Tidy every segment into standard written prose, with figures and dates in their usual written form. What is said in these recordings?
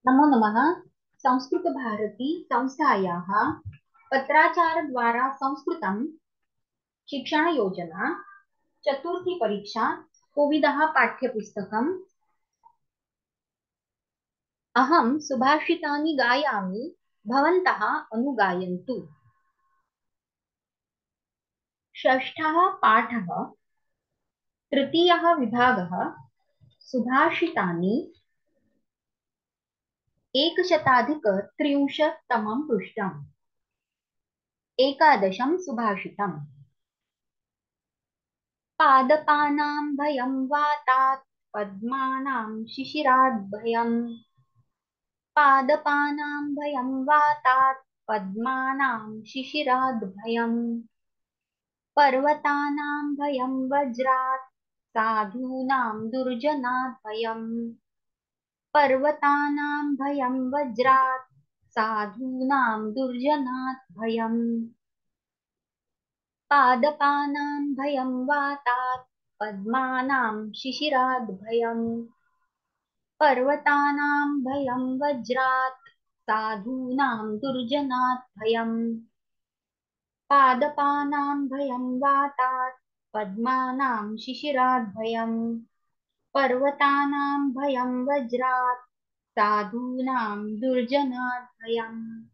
नमो नमः। संस्कृतभारती संस्थायाः पत्राचारद्वारा संस्कृतं शिक्षणयोजना चतुर्थी परीक्षा कोविदः पाठ्यपुस्तकम्। अहं सुभाषितानि गायामि, भवन्तः अनुगायन्तु। षष्ठः पाठः, तृतीयः विभागः, सुभाषितानि, एकशताधिकत्रिंशत्तमं पृष्ठम्। एकादशं सुभाषितम्। पादपानां भयं वातात् पद्मानां शिशिरात् भयम्। पादपानां भयं वातात् पद्मानां शिशिरात् भयम्। पर्वतानां भयं वज्रात् साधूनां दुर्जनात् भयम्। पर्वतानां भयं वज्रात् साधूनां दुर्जनात् भयम्। पादपानां भयं वातात् पद्मानां शिशिरात् भयम्। पर्वतानां भयं वज्रात् साधूनां दुर्जनात् भयम्। पादपानां भयं वातात् पद्मानां शिशिरात् भयम्। पर्वतानां भयं वज्रात् साधूनां दुर्जनात् भयम्।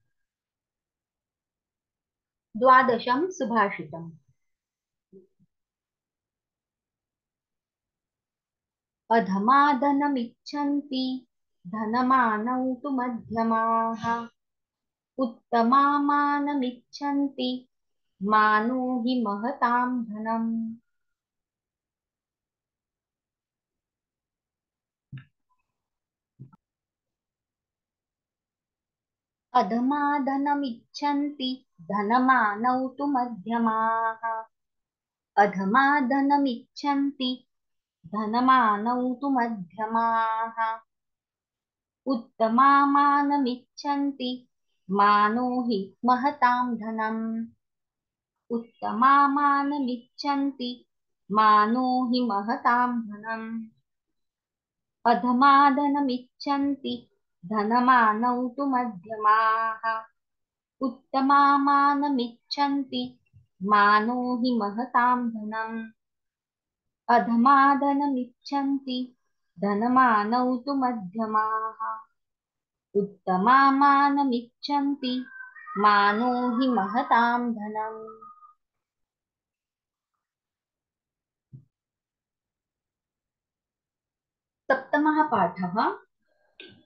द्वादशं सुभाषितम्। अधमादनमिच्छन्ति धनमानौ तु मध्यमाः। उत्तमामानमिच्छन्ति मानो हि महतां धनम्। अधमाधनमिच्छन्ति धनमानौ तु मध्यमाः। अधमाधनमिच्छन्ति धनमानौ तु मध्यमाः। उत्तमामानमिच्छन्ति मानो हि महतां धनम्। उत्तमामानमिच्छन्ति मानो हि महतां धनम्। अधमाधनमिच्छन्ति धनमानौ तु मध्यमाः। उत्तमामानमिच्छन्ति मानो हि महतां धनम्। अधमाधनमिच्छन्ति धनमानौ तु मध्यमाः। उत्तमामानमिच्छन्ति मानो हि महतां धनम्। सप्तमः पाठः,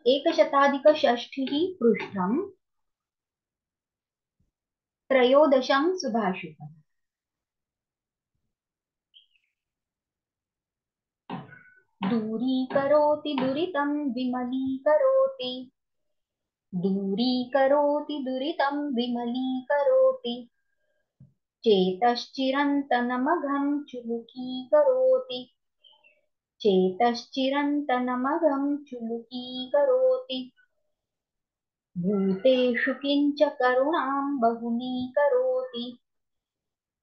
एकशताधिकषष्ठिः पृष्ठम्। त्रयोदशं सुभाषितम्। दूरीकरोति दुरितं विमलीकरोति। दूरीकरोति दुरितं विमलीकरोति। चेतश्चिरन्तनमघं चुलुकीकरोति। चेतश्चिरन्तनमघं चुलुकीकरोति। भूतेषु किञ्च करुणां बहुलीकरोति।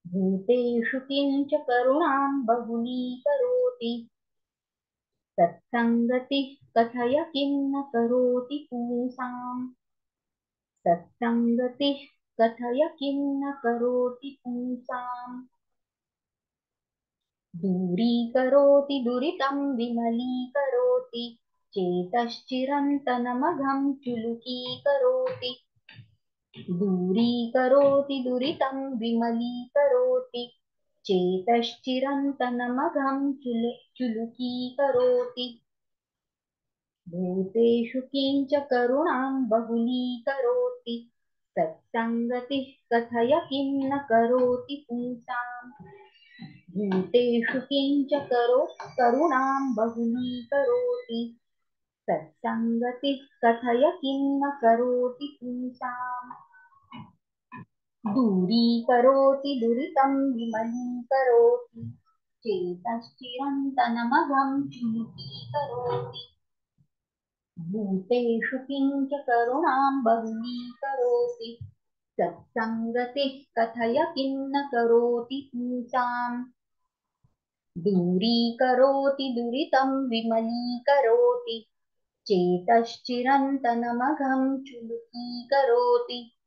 भूतेषु किञ्च करुणां बहुलीकरोति। सत्सङ्गतिः कथय किं न करोति पुंसाम्। सत्सङ्गतिः कथय किं न करोति पुंसाम्। दूरीकरोति दुरितं विमलीकरोति। चेतश्चिरन्तनमघं चुलुकीकरोति। दूरीकरोति दुरितं विमलीकरोति। चेतश्चिरन्तनमघं चुलुकीकरोति। भूतेषु किञ्च करुणां बहुलीकरोति। सत्सङ्गतिः कथय किं न करोति पुंसाम्। भूतेषु किञ्च करुणां बहुलीकरोति। सत्सङ्गतिः कथय किं न करोति पुंसाम्। दूरीकरोति दुरितं विमलीकरोति। चेतश्चिरन्तनमघं चुलुकीकरोति। भूतेषु किञ्च करुणां बहुलीकरोति। सत्सङ्गतिः कथय किं न करोति पुंसाम्। दूरीकरोति दुरितं विमलीकरोति। चेतश्चिरन्तनमघं चुलुकीकरोति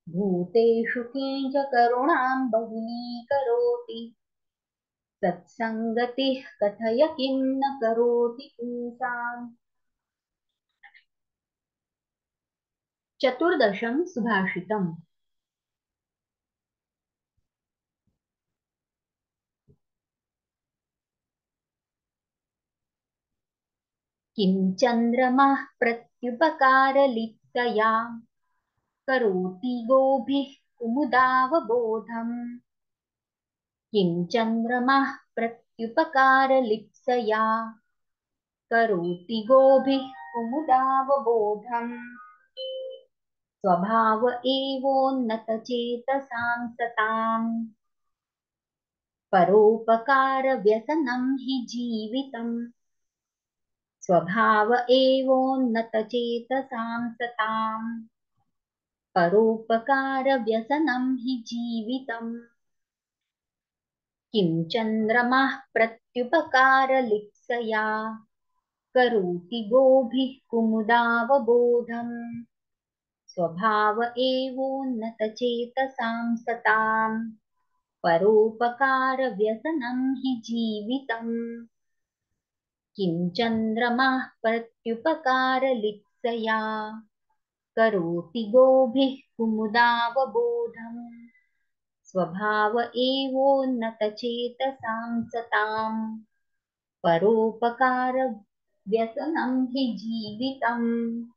भूतेषु किञ्च करुणां बहुलीकरोति सत्सङ्गतिः कथय किं न करोति पुंसाम्। चतुर्दशं सुभाषितम्। किं चन्द्रमः प्रत्युपकारलिप्सया करोति गोभिः कुमुदावबोधम्। किं चन्द्रमः प्रत्युपकारलिप्सया करोति गोभिः कुमुदावबोधम्। स्वभाव एवोन्नतचेतसां सताम् परोपकारव्यसनं हि जीवितम्। स्वभाव एवोन्नतचेतसां सताम् परोपकारव्यसनं हि जीवितम्। किं चन्द्रमः प्रत्युपकारलिप्सया करोति गोभिः कुमुदावबोधम्। स्वभाव एवोन्नतचेतसां सताम् परोपकारव्यसनं हि जीवितम्। किं चन्द्रमः प्रत्युपकारलिप्सया करोति गोभिः कुमुदावबोधम्। स्वभाव एवोन्नतचेतसां सताम् परोपकारव्यसनं हि जीवितम्।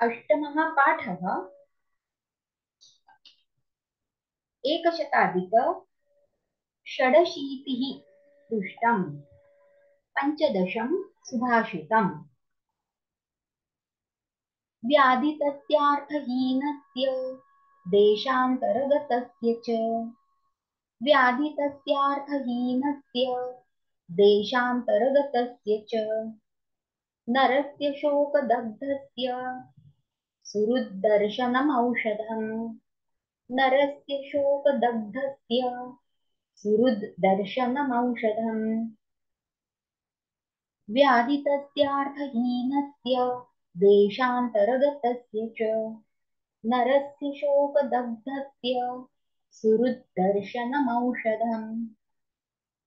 अष्टमः पाठः। एकशताधिक षडशीतिः पृष्ठम्। पञ्चदशं सुभाषितम्। व्याधितस्यार्थहीनस्य देशान्तरगतस्य च व्याधितस्यार्थहीनस्य देशान्तरगतस्य च नरस्य शोकदग्धस्य सुहृद्दर्शनमौषधम्। नरस्य शोकदग्धस्य सुहृद्दर्शनमौषधम्। व्याधितस्यार्थहीनस्य देशान्तरगतस्य च नरस्य शोकदग्धस्य सुहृद्दर्शनमौषधम्।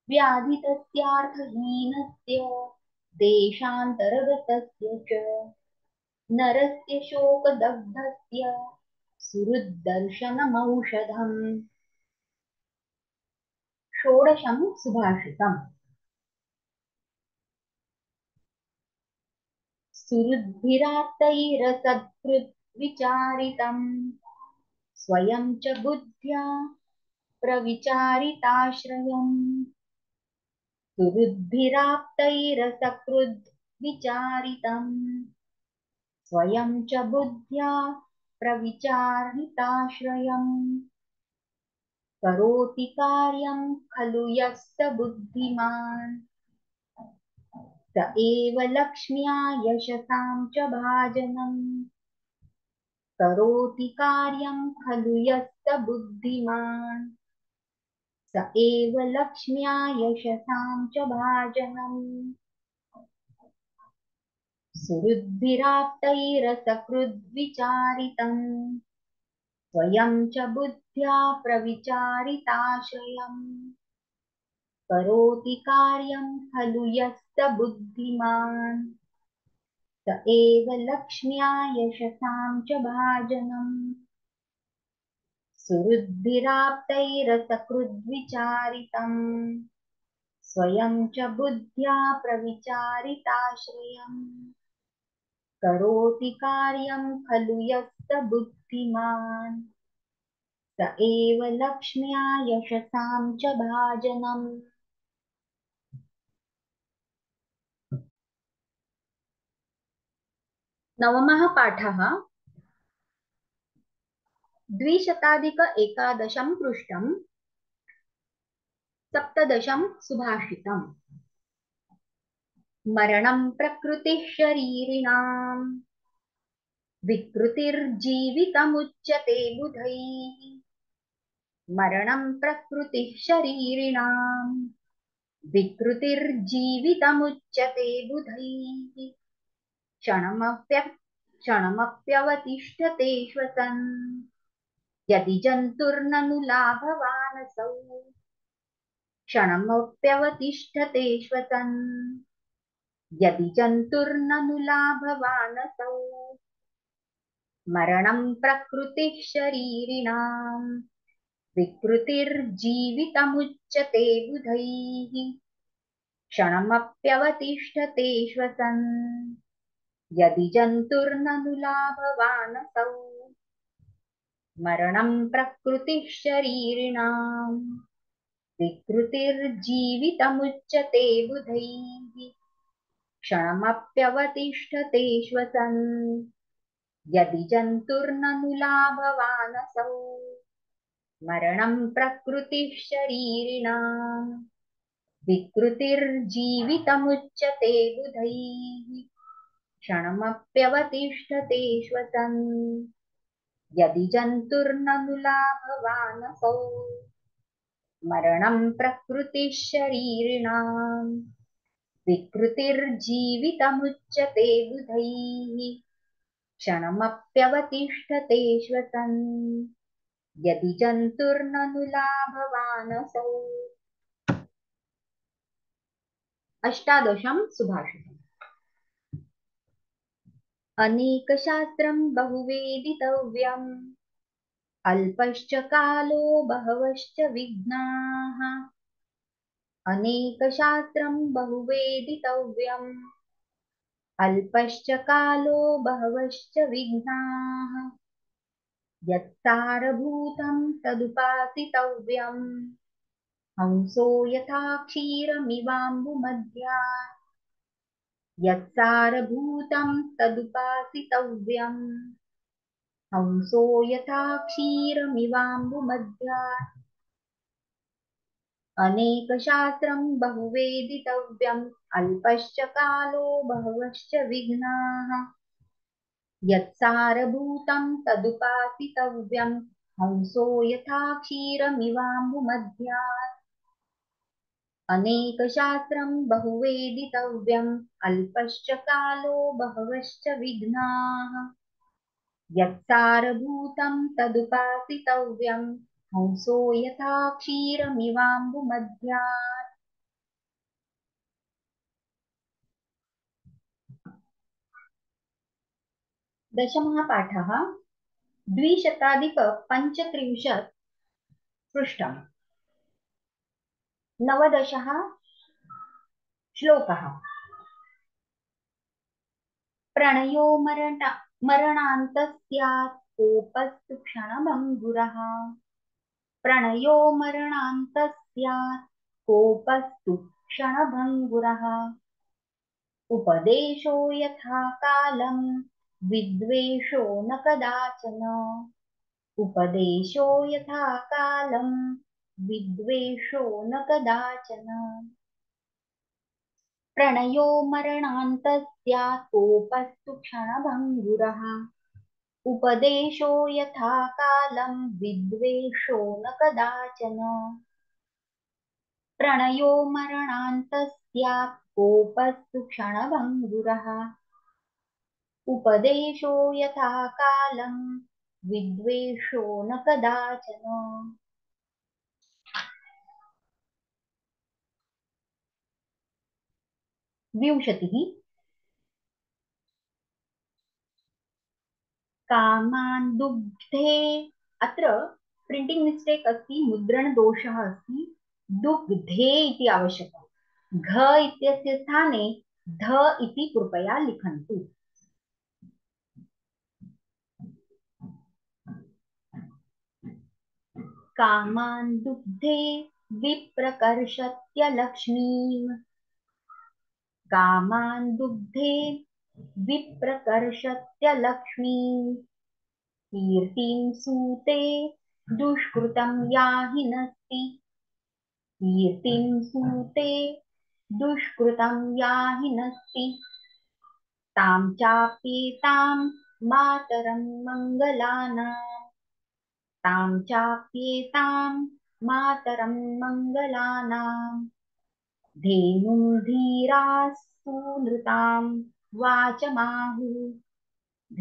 व्याधितस्यार्थहीनस्य देशान्तरगतस्य च नरस्य शोकदग्धस्य सुहृद्दर्शनमौषधम्। षोडशं सुभाषितम्। सुहृद्भिराप्तैरसत्कृद्विचारितम् स्वयं च बुद्ध्या प्रविचारिताश्रयम्। सुहृद्भिराप्तैरसकृद्विचारितम् स्वयं च बुद्ध्या प्रविचारिताश्रयम्। करोति कार्यं खलु यः स बुद्धिमान् स एव लक्ष्म्या यशसां च भाजनम्। करोति कार्यं खलु यः स बुद्धिमान् स एव लक्ष्म्या यशसां च भाजनम्। सुहृद्भिराप्तैरसकृद्विचारितम् स्वयं च बुद्ध्या प्रविचारिताश्रयम्। करोति कार्यं खलु यः स बुद्धिमान् स एव लक्ष्म्या यशसां च भाजनम्। सुहृद्भिराप्तैरसकृद्विचारितम् स्वयं च बुद्ध्या प्रविचारिताश्रयम्। करोति कार्यं खलु यः स बुद्धिमान् स एव लक्ष्म्या यशसां च भाजनम्। नवमः पाठः। द्विशताधिक एकादशं पृष्ठम्। सप्तदशं सुभाषितम्। मरणं प्रकृतिः शरीरिणाम् विकृतिर्जीवितमुच्यते बुधैः मरणं प्रकृतिः शरीरिणाम् विकृतिर्जीवितमुच्यते बुधैः क्षणमप्यवतिष्ठते श्वसन् यदि जन्तुर्ननु लाभवानसौ क्षणमप्यवतिष्ठते श्वसन् यदि जन्तुर्ननु लाभवानसौ मरणं प्रकृतिः शरीरिणाम् विकृतिर्जीवितमुच्यते बुधैः क्षणमप्यवतिष्ठते श्वसन् यदि जन्तुर्ननु लाभवानसौ मरणं प्रकृतिः शरीरिणाम् विकृतिर्जीवितमुच्यते बुधैः क्षणमप्यवतिष्ठते श्वसन् यदि जन्तुर्ननु लाभवानसौ मरणं प्रकृतिः शरीरिणाम् विकृतिर्जीवितमुच्यते बुधैः क्षणमप्यवतिष्ठते श्वसन् यदि जन्तुर्ननु लाभवानसौ मरणं प्रकृतिः शरीरिणाम् विकृतिर्जीवितमुच्यते बुधैः क्षणमप्यवतिष्ठते श्वसन् यदि जन्तुर्ननु लाभवानसौ। अष्टादशं सुभाषितम्। अनेकशास्त्रं बहुवेदितव्यम् अल्पश्च कालो बहवश्च विघ्नाः अनेकशास्त्रं बहुवेदितव्यम् अल्पश्च कालो बहवश्च विघ्नाः यत्सारभूतं तदुपासितव्यम् हंसो यथा क्षीरमिवाम्बुमध्यात् यत्सारभूतं तदुपासितव्यम् हंसो यथा क्षीरमिवाम्बुमध्यात् अनेकशास्त्रं बहुवेदितव्यम् अल्पश्च कालो बहवश्च विघ्नाः यत्सारभूतं तदुपासितव्यम् हंसो यथा क्षीरमिवाम्बुमध्यात् अनेकशास्त्रं बहुवेदितव्यम् अल्पश्च कालो बहवश्च विघ्नाः यत्सारभूतं तदुपासितव्यम् हंसो यथा क्षीरमिवाम्बुमध्यात्। दशमः पाठः 235 पृष्ठम्। नवदशः श्लोकः। प्रणयो मरणान्तस्यात् कोपस्तु क्षणभङ्गुरः प्रणयो मरणान्तस्यात् कोपस्तु क्षणभङ्गुरः उपदेशो यथा कालं विद्वेषो न कदाचन उपदेशो यथा कालं विद्वेषो न कदाचन प्रणयो मरणान्तस्यात् कोपस्तु क्षणभङ्गुरः उपदेशो यथा कालं विद्वेषो न कदाचन प्रणयो मरणान्तस्यात् कोपस्तु क्षणभङ्गुरः उपदेशो यथा कालं विद्वेषो न कदाचन। विंशतिः कामान् दुग्धे। अत्र प्रिंटिंग मिस्टेक अस्ति, मुद्रणदोषः अस्ति। दुग्धे इति आवश्यकम्। घ इत्यस्य स्थाने ध इति कृपया लिखन्तु। कामान् दुग्धे विप्रकर्षत्यलक्ष्मीम् कामान् दुग्धे विप्रकर्षत्यलक्ष्मीम् कीर्तिं सूते दुष्कृतं याहि नस्ति कीर्तिं सूते दुष्कृतं याहि नस्ति तां चाप्येतां मातरं मङ्गलानां तां चाप्येतां मातरं मङ्गलानां धेनुं धीरास्तु नृतां वाचमाहुः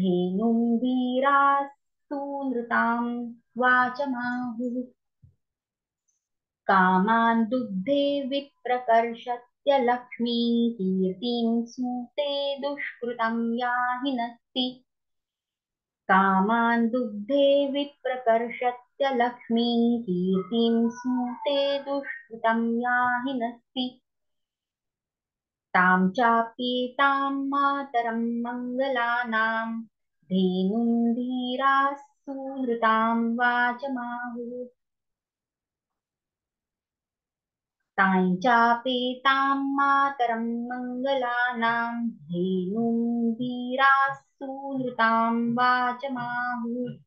धेनुं धीरास्तु नृतां वाचमाहुः कामान् दुग्धे विप्रकर्षत्य लक्ष्मीः कीर्तिं सूते दुष्कृतं याहि नस्ति कामान् दुग्धे विप्रकर्षत्य लक्ष्मीः कीर्तिं सूते दुष्कृतं याहि नस्ति तां चाप्येतां मातरं मङ्गलानां धेनुं धीरास्तु नृतां वाचमाहुः तां चापेतां मातरं मङ्गलानां धेनुं धीरास्तु नृतां वाचमाहुः